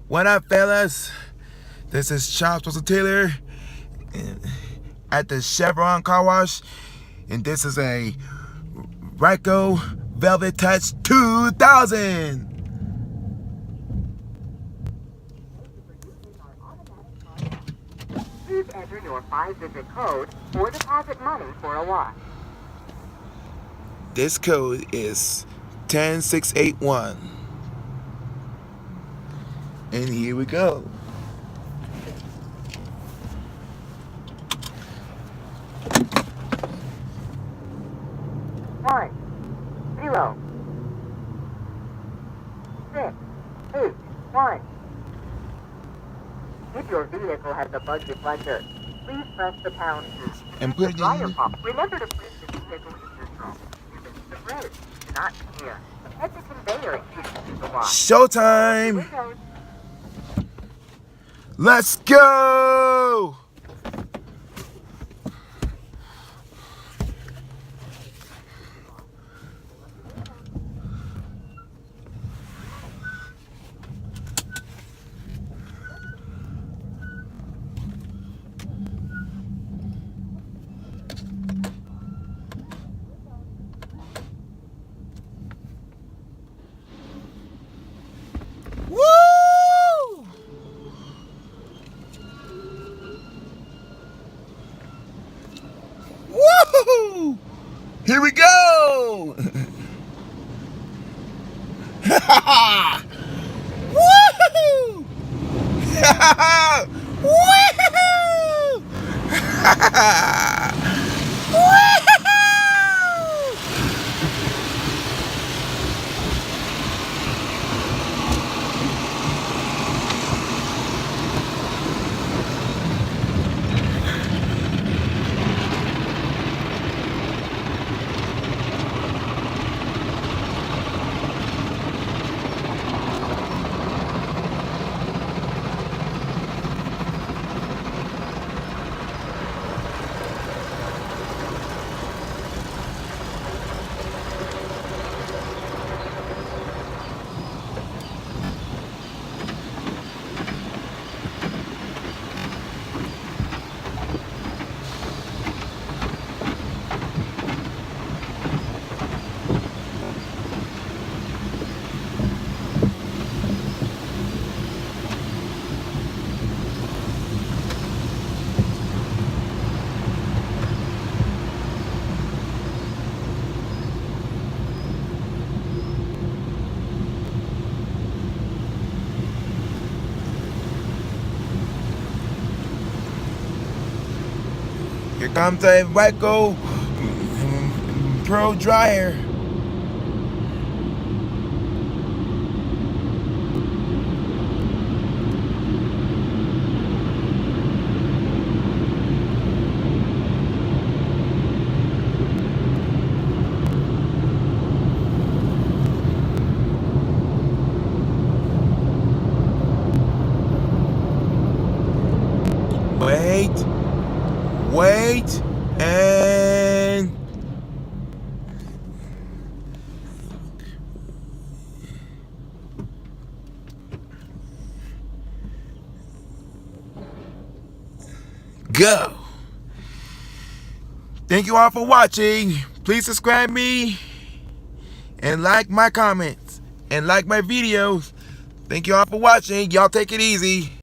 What up, fellas? This is Charles Russell Taylor at the Chevron car wash, and this is a Ryko Velvet Touch 2000. Please enter your 5-digit code or deposit money for a wash. This code is 10681. And here we go. One, 0, 6, 8, 1. If your vehicle has a bug deflector, please press the pound key. And put it in. Remember to place the vehicle in neutral. The bridge is not clear. Head the conveyor into the wash. Showtime! Windows. Let's go! Woo! Woo! Here we go! Woo! Here comes a Ryko Pro dryer. Wait, and go. Thank you all for watching. Please subscribe me and like my comments and like my videos. Thank you all for watching. Y'all take it easy.